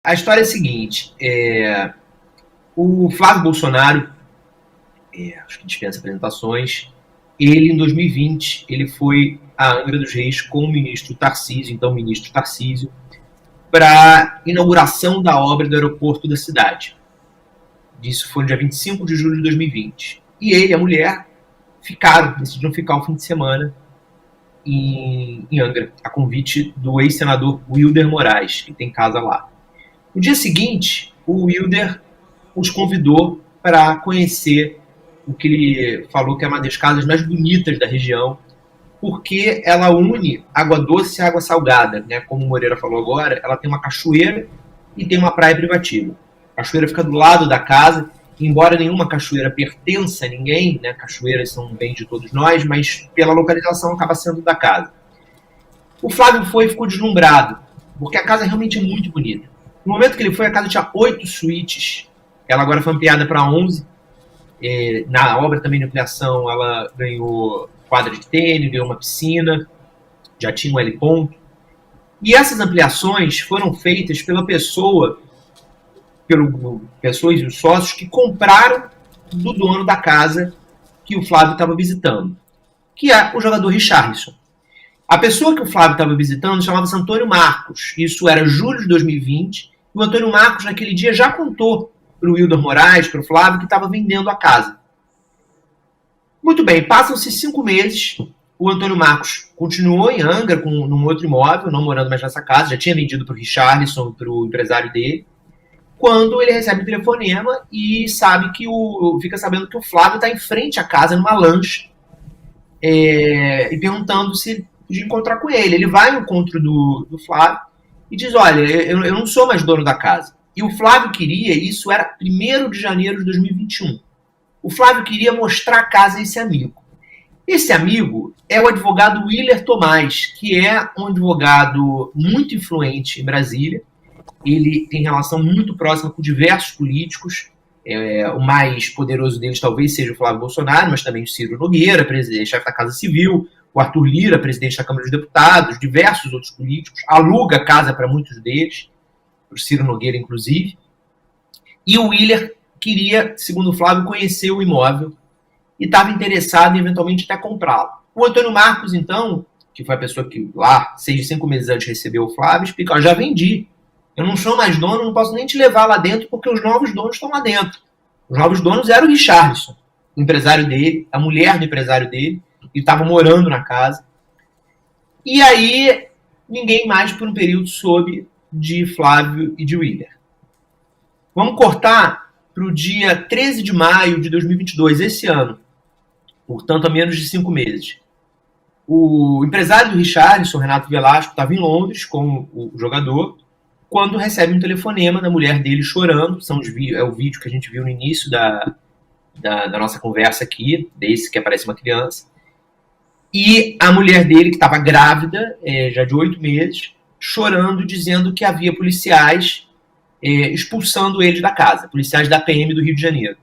A história é a seguinte, o Flávio Bolsonaro, acho que dispensa apresentações, ele em 2020, ele foi a Angra dos Reis com o ministro Tarcísio, então ministro Tarcísio, para inauguração da obra do aeroporto da cidade. Isso foi no dia 25 de julho de 2020. E ele e a mulher decidiram ficar o fim de semana em Angra, a convite do ex-senador Wilder Moraes, que tem casa lá. No dia seguinte, o Wilder os convidou para conhecer o que ele falou que é uma das casas mais bonitas da região, porque ela une água doce e água salgada, né? Como o Moreira falou agora, ela tem uma cachoeira e tem uma praia privativa. A cachoeira fica do lado da casa, embora nenhuma cachoeira pertença a ninguém, né? Cachoeiras são um bem de todos nós, mas pela localização acaba sendo da casa. O Flávio foi e ficou deslumbrado, porque a casa realmente é muito bonita. No momento que ele foi, a casa tinha 8 suítes, ela agora foi ampliada para 11. Na obra também de ampliação, ela ganhou quadra de tênis, ganhou uma piscina, já tinha um heliponto. E essas ampliações foram feitas pela pessoas e os sócios que compraram do dono da casa que o Flávio estava visitando, que é o jogador Richarlison. A pessoa que o Flávio estava visitando chamava-se Antônio Marcos. Isso era julho de 2020. E o Antônio Marcos, naquele dia, já contou para o Wilder Moraes, para o Flávio, que estava vendendo a casa. Muito bem, passam-se 5 meses. O Antônio Marcos continuou em Angra, num outro imóvel, não morando mais nessa casa. Já tinha vendido para o Richarlison, para o empresário dele. Quando ele recebe um telefonema e fica sabendo que o Flávio está em frente à casa, numa lancha, e perguntando se podia encontrar com ele. Ele vai ao encontro do Flávio e diz, olha, eu não sou mais dono da casa. E o Flávio queria, isso era 1º de janeiro de 2021, o Flávio queria mostrar a casa a esse amigo. Esse amigo é o advogado Willer Tomás, que é um advogado muito influente em Brasília. Ele tem relação muito próxima com diversos políticos. O mais poderoso deles talvez seja o Flávio Bolsonaro, mas também o Ciro Nogueira, chefe da Casa Civil, o Arthur Lira, presidente da Câmara dos Deputados, diversos outros políticos, aluga casa para muitos deles, para o Ciro Nogueira, inclusive. E o Willer queria, segundo o Flávio, conhecer o imóvel e estava interessado em, eventualmente, até comprá-lo. O Antônio Marcos, então, que foi a pessoa que lá, 5 meses antes, recebeu o Flávio, explica, já vendi. Eu não sou mais dono, não posso nem te levar lá dentro, porque os novos donos estão lá dentro. Os novos donos eram o Richarlison, o empresário dele, a mulher do empresário dele, e estava morando na casa. E aí, ninguém mais por um período soube de Flávio e de Willer. Vamos cortar para o dia 13 de maio de 2022, esse ano. Portanto, há menos de 5 meses. O empresário do Richarlison, Renato Velasco, estava em Londres com o jogador, quando recebe um telefonema da mulher dele chorando. É o vídeo que a gente viu no início da nossa conversa aqui, desse que aparece uma criança. E a mulher dele, que estava grávida, já de 8 meses, chorando, dizendo que havia policiais expulsando eles da casa, policiais da PM do Rio de Janeiro.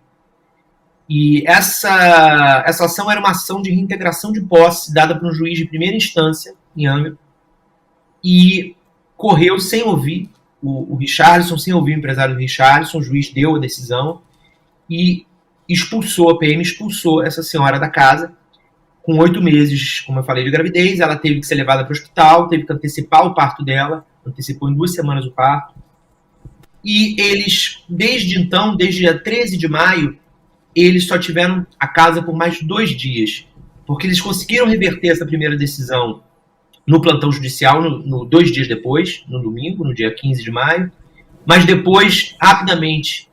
E essa ação era uma ação de reintegração de posse dada por um juiz de primeira instância em Angra, e correu sem ouvir o Richarlison, sem ouvir o empresário do Richarlison. O juiz deu a decisão e a PM expulsou essa senhora da casa. Com 8 meses, como eu falei, de gravidez, ela teve que ser levada para o hospital, teve que antecipar o parto dela, antecipou em 2 semanas o parto. E eles, desde então, desde dia 13 de maio, eles só tiveram a casa por mais 2 dias, porque eles conseguiram reverter essa primeira decisão no plantão judicial 2 dias depois, no domingo, no dia 15 de maio, mas depois, rapidamente,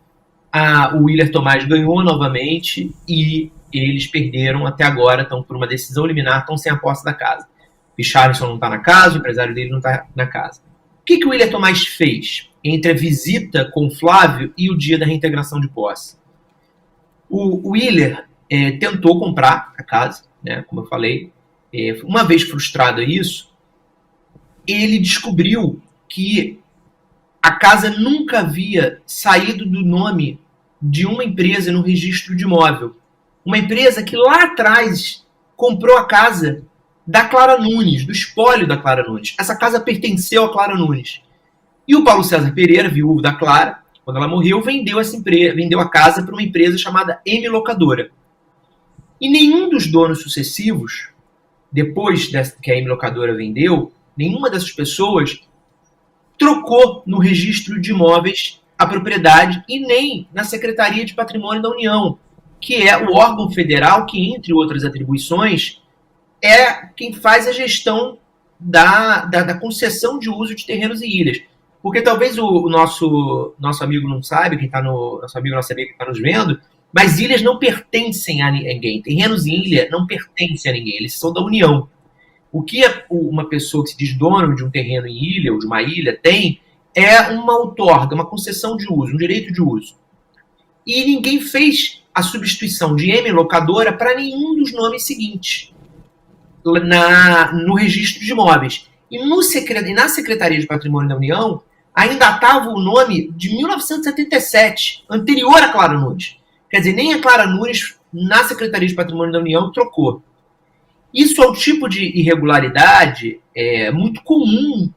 o Willer Tomás ganhou novamente e eles perderam até agora, estão por uma decisão liminar, estão sem a posse da casa. O Richarlison não está na casa, o empresário dele não está na casa. O que o Willer Tomás fez entre a visita com o Flávio e o dia da reintegração de posse? O Willer tentou comprar a casa, né, como eu falei. Uma vez frustrado isso, ele descobriu que a casa nunca havia saído do nome de uma empresa no registro de imóvel. Uma empresa que lá atrás comprou a casa da Clara Nunes, do espólio da Clara Nunes. Essa casa pertenceu a Clara Nunes. E o Paulo César Pereira, viúvo da Clara, quando ela morreu, vendeu a casa para uma empresa chamada M Locadora. E nenhum dos donos sucessivos, depois que a M Locadora vendeu, nenhuma dessas pessoas trocou no registro de imóveis a propriedade e nem na Secretaria de Patrimônio da União, que é o órgão federal que, entre outras atribuições, é quem faz a gestão da concessão de uso de terrenos e ilhas. Porque talvez o nosso amigo não saiba, nossa amiga que está nos vendo, mas ilhas não pertencem a ninguém. Terrenos e ilha não pertencem a ninguém, eles são da União. O que uma pessoa que se diz dono de um terreno em ilha ou de uma ilha tem é uma outorga, uma concessão de uso, um direito de uso. E ninguém fez a substituição de M Locadora para nenhum dos nomes seguintes no registro de imóveis. E na Secretaria de Patrimônio da União ainda estava o nome de 1977, anterior a Clara Nunes. Quer dizer, nem a Clara Nunes, na Secretaria de Patrimônio da União, trocou. Isso é um tipo de irregularidade muito comum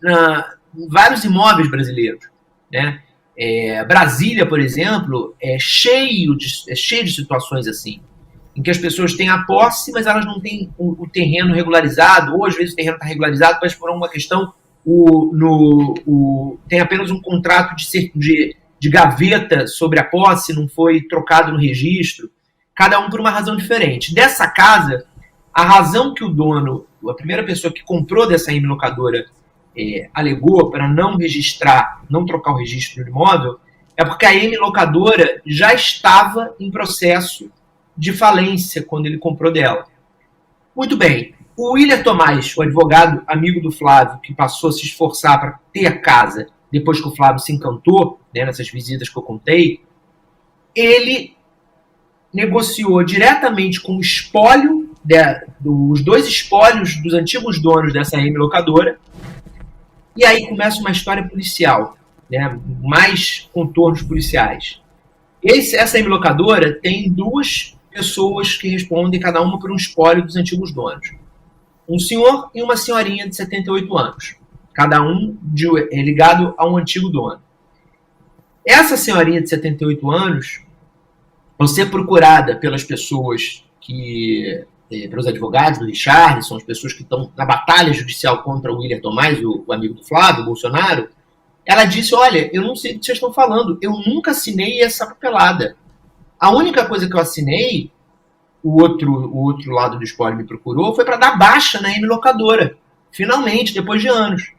em vários imóveis brasileiros. Né? Brasília, por exemplo, é cheio de situações assim, em que as pessoas têm a posse, mas elas não têm o terreno regularizado, ou às vezes o terreno está regularizado, mas por uma questão tem apenas um contrato de gaveta sobre a posse, não foi trocado no registro, cada um por uma razão diferente. Dessa casa, a razão que o dono, a primeira pessoa que comprou dessa M Locadora, alegou para não registrar, não trocar o registro do imóvel, é porque a M Locadora já estava em processo de falência quando ele comprou dela. Muito bem. O Willer Tomás, o advogado amigo do Flávio, que passou a se esforçar para ter a casa depois que o Flávio se encantou, né, nessas visitas que eu contei, ele negociou diretamente com o espólio, os dois espólios dos antigos donos dessa M Locadora, e aí começa uma história policial, né, mais contornos policiais. Essa M Locadora tem duas pessoas que respondem cada uma por um espólio dos antigos donos. Um senhor e uma senhorinha de 78 anos. Cada um ligado a um antigo dono. Essa senhorinha de 78 anos, ao ser procurada pelas pessoas pelos advogados do Richarlison, as pessoas que estão na batalha judicial contra o Willer Tomás, o amigo do Flávio, Bolsonaro, ela disse, olha, eu não sei o que vocês estão falando, eu nunca assinei essa papelada. A única coisa que eu assinei, o outro lado do espólio me procurou, foi para dar baixa na M Locadora. Finalmente, depois de anos.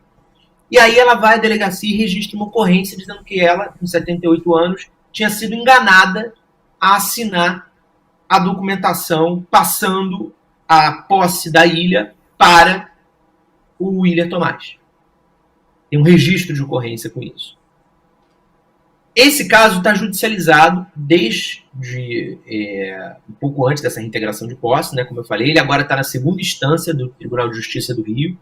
E aí ela vai à delegacia e registra uma ocorrência dizendo que ela, com 78 anos, tinha sido enganada a assinar a documentação passando a posse da ilha para o Willer Tomás. Tem um registro de ocorrência com isso. Esse caso está judicializado desde um pouco antes dessa reintegração de posse, né, como eu falei. Ele agora está na segunda instância do Tribunal de Justiça do Rio.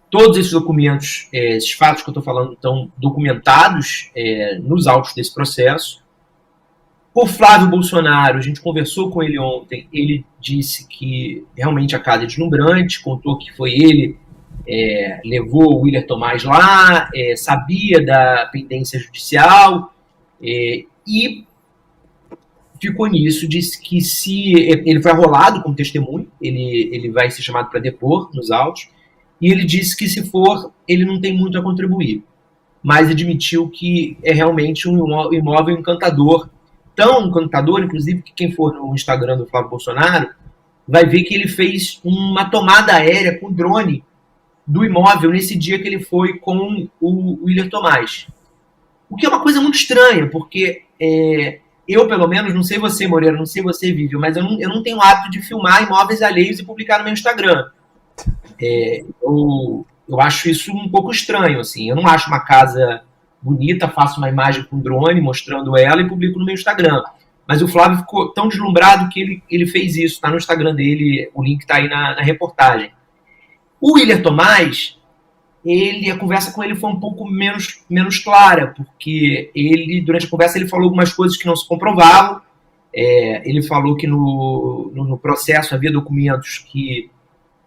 Todos esses documentos, esses fatos que eu estou falando, estão documentados nos autos desse processo. O Flávio Bolsonaro, a gente conversou com ele ontem, ele disse que realmente a casa é deslumbrante, contou que foi ele levou o Willer Tomás lá, sabia da pendência judicial e ficou nisso, disse que se ele foi arrolado como testemunho, ele vai ser chamado para depor nos autos, e ele disse que se for, ele não tem muito a contribuir, mas admitiu que é realmente um imóvel encantador, tão encantador, inclusive, que quem for no Instagram do Flávio Bolsonaro vai ver que ele fez uma tomada aérea com drone do imóvel nesse dia que ele foi com o Willer Tomás. O que é uma coisa muito estranha, porque eu, pelo menos, não sei você, Moreira, não sei você, Vivian, mas eu não tenho hábito de filmar imóveis alheios e publicar no meu Instagram. Eu acho isso um pouco estranho, assim. Eu não acho uma casa bonita, faço uma imagem com drone mostrando ela e publico no meu Instagram. Mas o Flávio ficou tão deslumbrado que ele fez isso, está no Instagram dele, o link está aí na reportagem. O Willer Tomás, a conversa com ele foi um pouco menos clara, porque durante a conversa, ele falou algumas coisas que não se comprovavam. Ele falou que no processo havia documentos que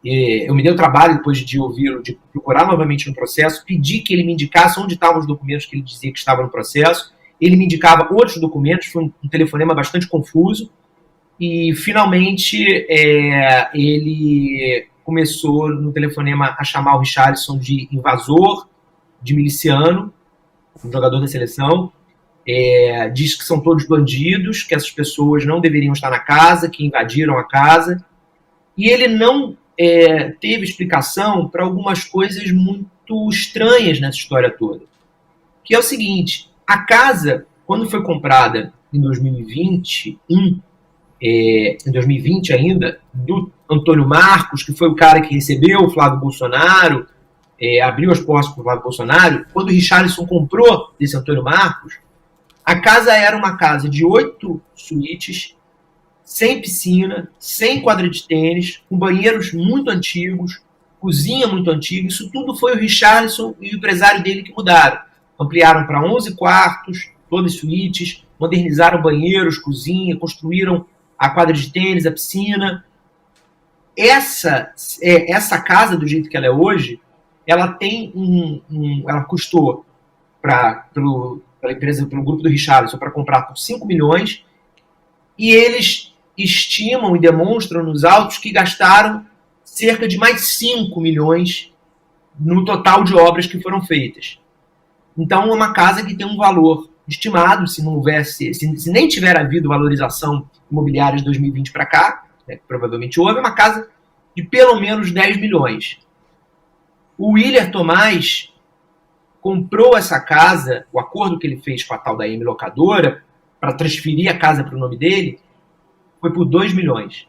Eu me dei o trabalho, depois de ouvi-lo, de procurar novamente no processo, pedi que ele me indicasse onde estavam os documentos que ele dizia que estavam no processo. Ele me indicava outros documentos, foi um telefonema bastante confuso. E, finalmente, ele começou no telefonema a chamar o Richarlison de invasor, de miliciano, um jogador da seleção. Diz que são todos bandidos, que essas pessoas não deveriam estar na casa, que invadiram a casa. E ele não teve explicação para algumas coisas muito estranhas nessa história toda. Que é o seguinte, a casa, quando foi comprada em 2021, em 2020 ainda, do Antônio Marcos, que foi o cara que recebeu o Flávio Bolsonaro, abriu as portas para o Flávio Bolsonaro, quando o Richarlison comprou desse Antônio Marcos, a casa era uma casa de 8 suítes, sem piscina, sem quadra de tênis, com banheiros muito antigos, cozinha muito antiga. Isso tudo foi o Richarlison e o empresário dele que mudaram. Ampliaram para 11 quartos, todas suítes, modernizaram banheiros, cozinha, construíram a quadra de tênis, a piscina. Essa casa, do jeito que ela é hoje, ela tem ela custou pela empresa, pelo grupo do Richarlison, para comprar por 5 milhões, e eles estimam e demonstram nos autos que gastaram cerca de mais 5 milhões no total de obras que foram feitas. Então, é uma casa que tem um valor estimado, se não houvesse, se nem tiver havido valorização imobiliária de 2020 para cá, né, provavelmente houve, é uma casa de pelo menos 10 milhões. O Willer Tomás comprou essa casa, o acordo que ele fez com a tal da M Locadora, para transferir a casa para o nome dele, foi por 2 milhões.